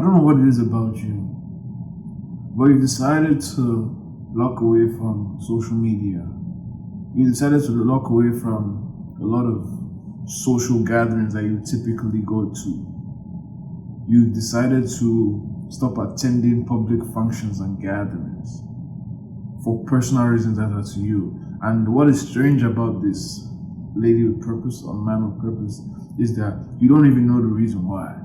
I don't know what it is about you, but you've decided to lock away from social media. You decided to lock away from a lot of social gatherings that you typically go to. You've decided to stop attending public functions and gatherings for personal reasons that are to you. And what is strange about this lady with purpose or man with purpose is that you don't even know the reason why.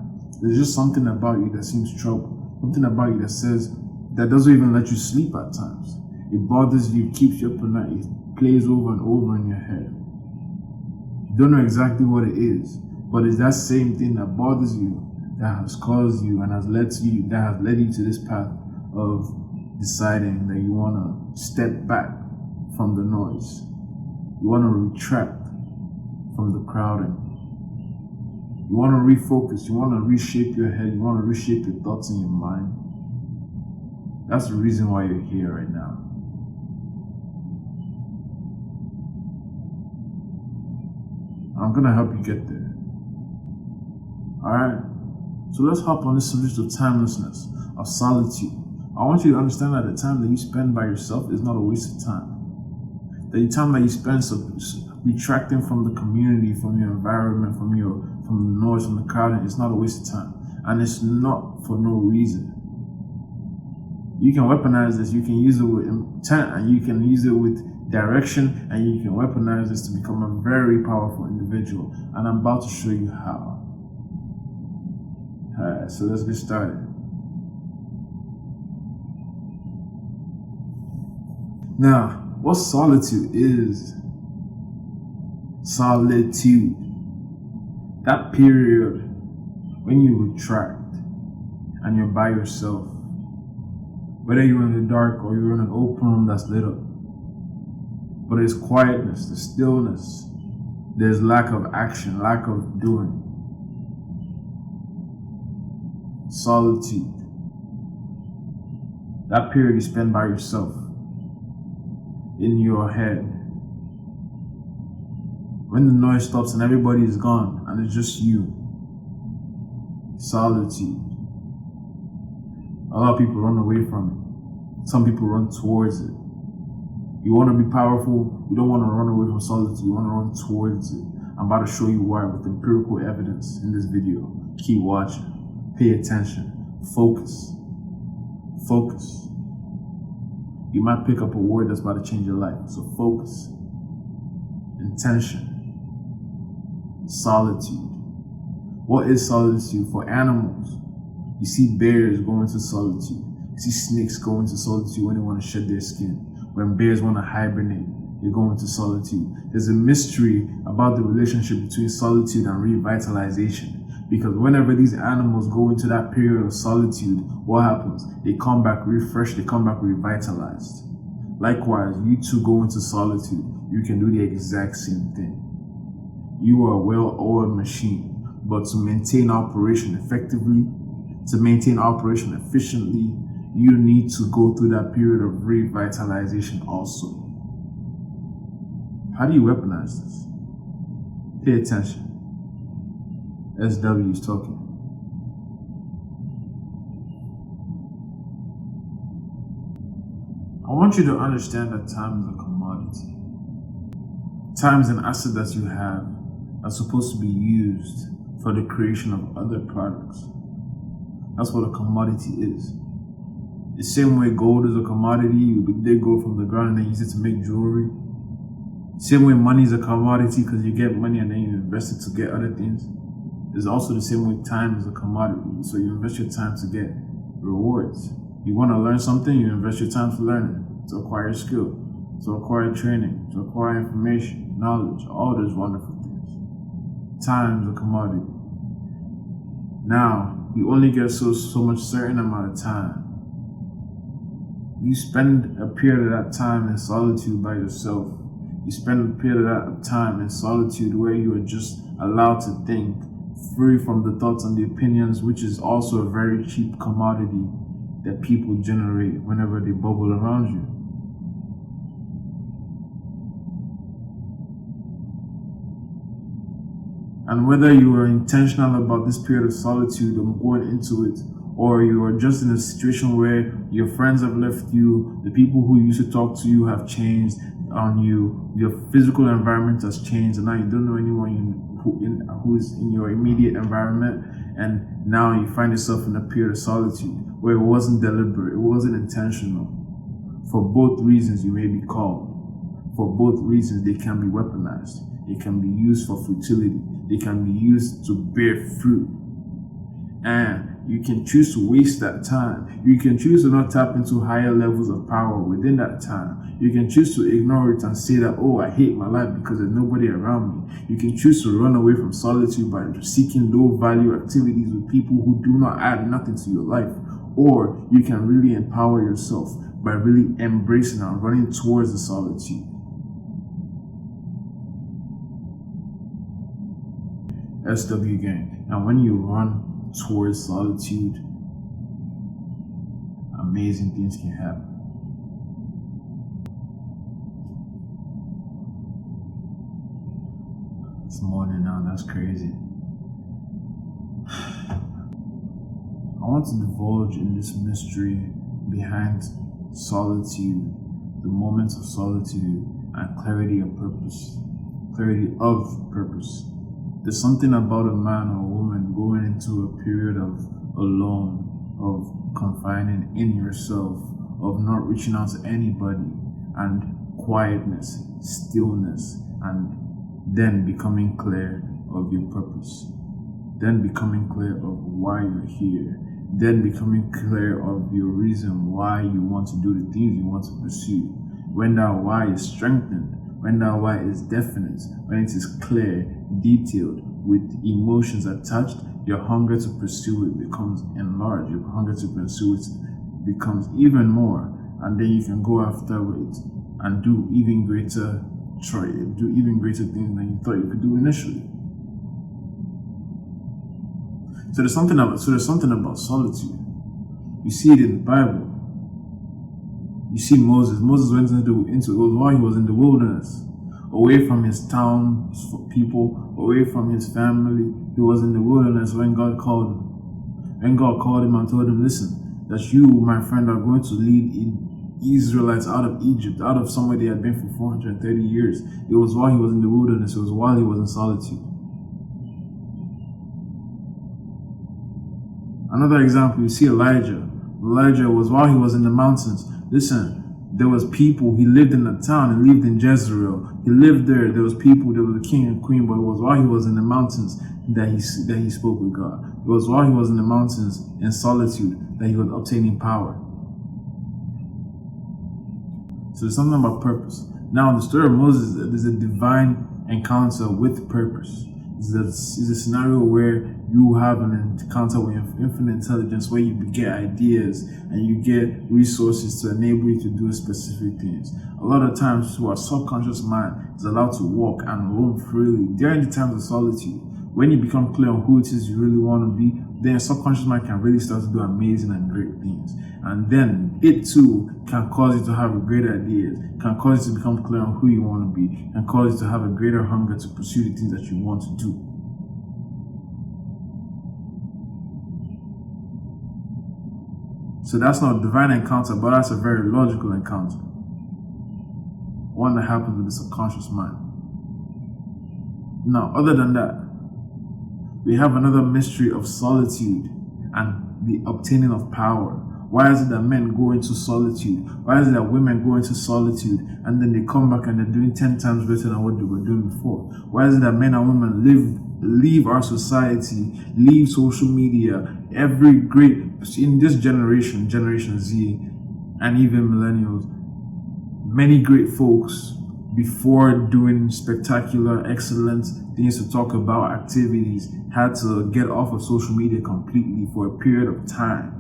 There's just something about you that seems trouble, something about you that says that doesn't even let you sleep at times. It bothers you, keeps you up at night, it plays over and over in your head. You don't know exactly what it is, but it's that same thing that bothers you that has caused you and has led you to this path of deciding that you want to step back from the noise. You want to retract from the crowding. You want to refocus. You want to reshape your head. You want to reshape your thoughts in your mind. That's the reason why you're here right now. I'm going to help you get there. Alright? So let's hop on this subject of timelessness, of solitude. I want you to understand that the time that you spend by yourself is not a waste of time. The time that you spend retracting from the community, from your environment, from the noise, from the crowd, it's not a waste of time. And it's not for no reason. You can weaponize this, you can use it with intent, and you can use it with direction, and you can weaponize this to become a very powerful individual. And I'm about to show you how. Alright, so let's get started. Now, what solitude is? Solitude. That period when you retract and you're by yourself. Whether you're in the dark or you're in an open room that's lit up. But there's quietness, there's stillness, there's lack of action, lack of doing. Solitude. That period you spend by yourself. In your head. When the noise stops and everybody is gone and it's just you. Solitude. A lot of people run away from it. Some people run towards it. You want to be powerful, you don't want to run away from solitude, you want to run towards it. I'm about to show you why with empirical evidence in this video. Keep watching. Pay attention. Focus. Focus. You might pick up a word that's about to change your life. So focus. Intention. Solitude. What is solitude? For animals, you see bears go into solitude. You see snakes go into solitude when they want to shed their skin. When bears want to hibernate, they go into solitude. There's a mystery about the relationship between solitude and revitalization. Because whenever these animals go into that period of solitude, what happens? They come back refreshed, they come back revitalized. Likewise, you too go into solitude, you can do the exact same thing. You are a well-oiled machine, but to maintain operation effectively, to maintain operation efficiently, you need to go through that period of revitalization also. How do you weaponize this? Pay attention. SW is talking. I want you to understand that time is a commodity. Time is an asset that you have that's supposed to be used for the creation of other products. That's what a commodity is. The same way gold is a commodity, they go from the ground and they use it to make jewelry. Same way money is a commodity because you get money and then you invest it to get other things. It's also the same way time is a commodity. So you invest your time to get rewards. You want to learn something, you invest your time to learn it, to acquire skill, to acquire training, to acquire information, knowledge, all those wonderful things. Time is a commodity. Now, you only get so much certain amount of time. You spend a period of that time in solitude by yourself. You spend a period of that time in solitude where you are just allowed to think, free from the thoughts and the opinions, which is also a very cheap commodity that people generate whenever they bubble around you. And whether you are intentional about this period of solitude and going into it, or you are just in a situation where your friends have left you, the people who used to talk to you have changed on you, your physical environment has changed, and now you don't know anyone who is in your immediate environment, and now you find yourself in a period of solitude where it wasn't deliberate, it wasn't intentional. For both reasons you may be called. For both reasons they can be weaponized. They can be used for futility. They can be used to bear fruit. And you can choose to waste that time. You can choose to not tap into higher levels of power within that time. You can choose to ignore it and say that, oh, I hate my life because there's nobody around me. You can choose to run away from solitude by seeking low value activities with people who do not add nothing to your life. Or you can really empower yourself by really embracing and running towards the solitude. SW gang. And when you run towards solitude, amazing things can happen. It's morning now, that's crazy. I want to divulge in this mystery behind solitude, the moments of solitude, and clarity of purpose. Clarity of purpose. There's something about a man or a woman going into a period of alone, of confining in yourself, of not reaching out to anybody, and quietness, stillness, and then becoming clear of your purpose. Then becoming clear of why you're here. Then becoming clear of your reason why you want to do the things you want to pursue. When that why is strengthened, when that why is definite, when it is clear, detailed, with emotions attached, your hunger to pursue it becomes enlarged. Your hunger to pursue it becomes even more, and then you can go after it and do even greater things than you thought you could do initially. So there's something about solitude. You see it in the Bible. You see Moses. Moses went into it was while he was in the wilderness, away from his towns, people, away from his family. He was in the wilderness when God called him. When God called him and told him, listen, that you, my friend, are going to lead Israelites out of Egypt, out of somewhere they had been for 430 years. It was while he was in the wilderness. It was while he was in solitude. Another example, you see Elijah. Elijah was while he was in the mountains. Listen, there was people, he lived in a town, he lived in Jezreel. He lived there, there was people, there was a king and queen, but it was while he was in the mountains that he spoke with God. It was while he was in the mountains in solitude that he was obtaining power. So there's something about purpose. Now in the story of Moses, there's a divine encounter with purpose. It's a scenario where you have an encounter with infinite intelligence, where you get ideas and you get resources to enable you to do specific things. A lot of times, our subconscious mind is allowed to walk and roam freely during the times of solitude. When you become clear on who it is you really want to be, then your subconscious mind can really start to do amazing and great things. And then it too can cause you to have great ideas, can cause you to become clear on who you want to be, and cause you to have a greater hunger to pursue the things that you want to do. So that's not a divine encounter, but that's a very logical encounter. One that happens with the subconscious mind. Now, other than that, we have another mystery of solitude and the obtaining of power. Why is it that men go into solitude? Why is it that women go into solitude and then they come back and they're doing 10 times better than what they were doing before? Why is it that men and women leave our society, leave social media, in this generation, Generation Z, and even millennials, many great folks, before doing spectacular, excellent things to talk about, activities, had to get off of social media completely for a period of time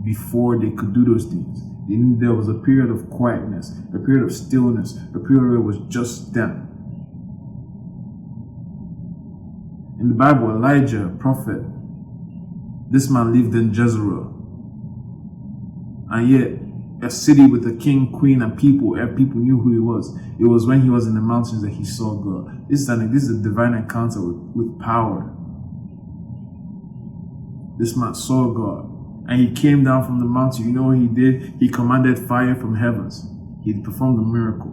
before they could do those things. There was a period of quietness, a period of stillness, a period where it was just them. In the Bible, Elijah, prophet, this man lived in Jezreel. And yet, a city with a king, queen, and people knew who he was. It was when he was in the mountains that he saw God. This is a divine encounter with power. This man saw God. And he came down from the mountain. You know what he did? He commanded fire from heavens. He performed a miracle.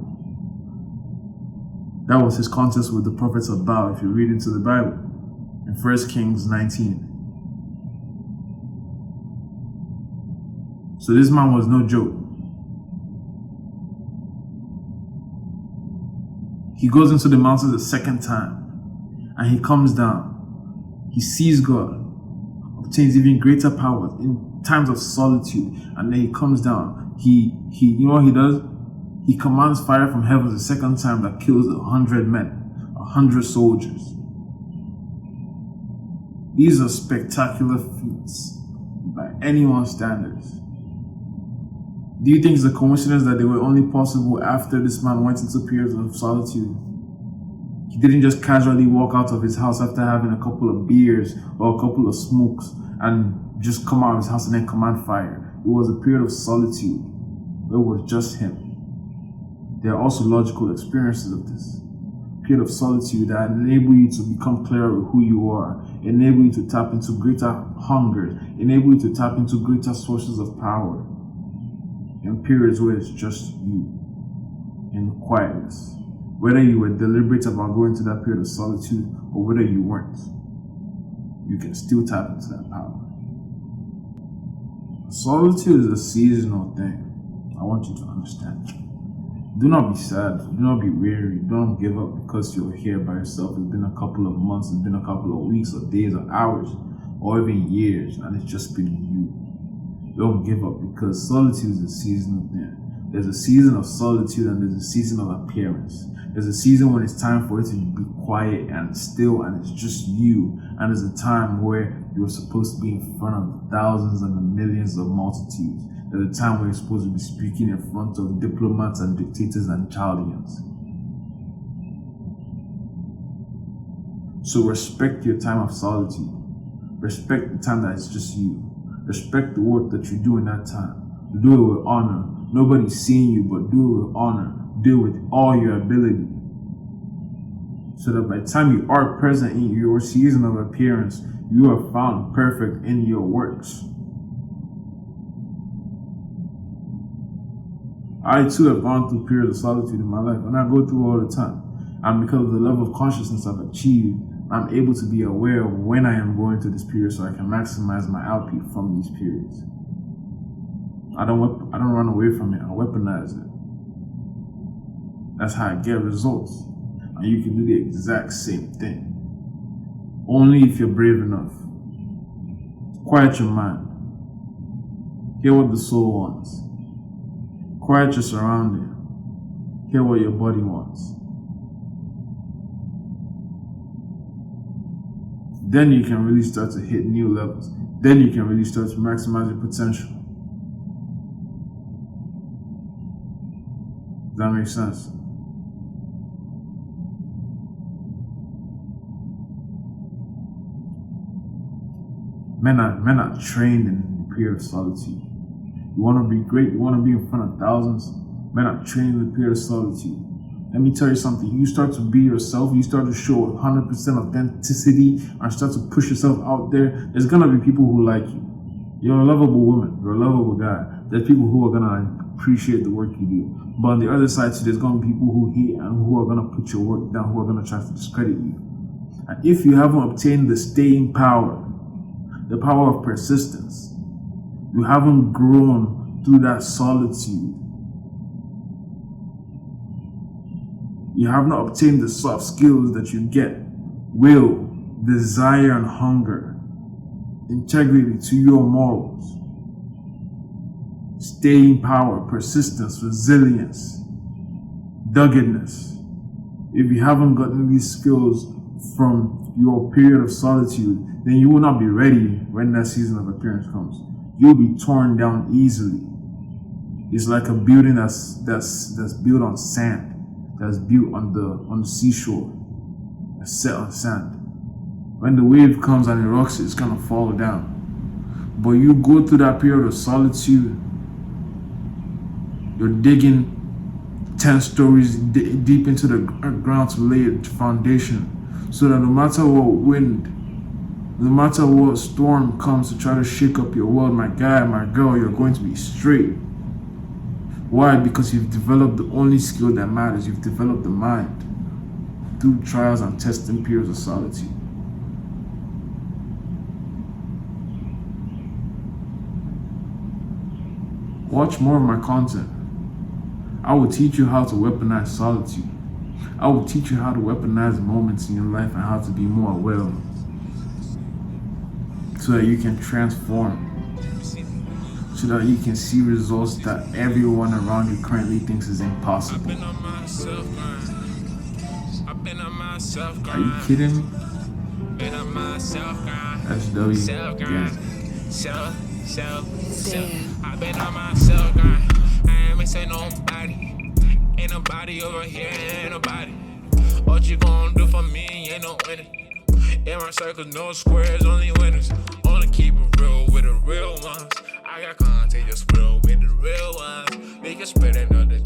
That was his contest with the prophets of Baal, if you read into the Bible, in 1 Kings 19. So this man was no joke. He goes into the mountains the second time, and he comes down. He sees God, obtains even greater powers in times of solitude, and then he comes down. He you know what he does? He commands fire from heaven the second time that kills 100 men, 100 soldiers. These are spectacular feats by anyone's standards. Do you think it's a coincidence that they were only possible after this man went into periods of solitude? He didn't just casually walk out of his house after having a couple of beers or a couple of smokes and just come out of his house and then command fire. It was a period of solitude where it was just him. There are also logical experiences of this. A period of solitude that enable you to become clearer with who you are, enable you to tap into greater hunger, enable you to tap into greater sources of power. In periods where it's just you, in quietness. Whether you were deliberate about going to that period of solitude or whether you weren't, you can still tap into that power. Solitude is a seasonal thing. I want you to understand. Do not be sad. Do not be weary. Don't give up because you're here by yourself. It's been a couple of months, it's been a couple of weeks or days or hours or even years, and it's just been you. Don't give up because solitude is a seasonal thing. There's a season of solitude and there's a season of appearance. There's a season when it's time for it to be quiet and still and it's just you. And there's a time where you're supposed to be in front of thousands and the millions of multitudes. There's a time where you're supposed to be speaking in front of diplomats and dictators and Chaldeans. So respect your time of solitude. Respect the time that it's just you. Respect the work that you do in that time. Do it with honor. Nobody's seeing you, but do it with honor. Do it with all your ability. So that by the time you are present in your season of appearance, you are found perfect in your works. I too have gone through periods of solitude in my life, and I go through all the time. And because of the level of consciousness I've achieved, I'm able to be aware of when I am going through this period so I can maximize my output from these periods. I don't run away from it, I weaponize it. That's how I get results. And you can do the exact same thing. Only if you're brave enough. Quiet your mind. Hear what the soul wants. Quiet your surrounding. Hear what your body wants. Then you can really start to hit new levels. Then you can really start to maximize your potential. Does that make sense? Men are trained in the period of solitude. You want to be great, you want to be in front of thousands. Men are trained in the period of solitude. Let me tell you something. You start to be yourself, you start to show 100% authenticity and start to push yourself out there. There's going to be people who like you. You're a lovable woman, you're a lovable guy. There's people who are going to appreciate the work you do. But on the other side, so there's going to be people who hate and who are going to put your work down, who are going to try to discredit you. And if you haven't obtained the staying power, the power of persistence, you haven't grown through that solitude, you have not obtained the soft skills that you get: will, desire and hunger, integrity to your morals, staying power, persistence, resilience, doggedness. If you haven't gotten these skills from your period of solitude, then you will not be ready when that season of appearance comes. You'll be torn down easily. It's like a building that's built on sand, that's built on the seashore, that's set on sand. When the wave comes and it rocks, it's gonna fall down. But you go through that period of solitude, you're digging 10 stories deep into the ground to lay a foundation, so that no matter what wind, No matter what storm comes to try to shake up your world, my guy, my girl, you're going to be straight. Why? Because you've developed the only skill that matters. You've developed the mind through trials and testing periods of solitude. Watch more of my content. I will teach you how to weaponize solitude. I will teach you how to weaponize moments in your life and how to be more aware so that you can transform, so that you can see results that everyone around you currently thinks is impossible. Are you kidding me? That's W again. I've been on myself, girl. I ain't missing nobody. Ain't nobody over here, ain't nobody. What you gonna do for me? Ain't no winning. In my circle, no squares, only winners. Only keep it real with the real ones. I got content, just real with the real ones. We can spread another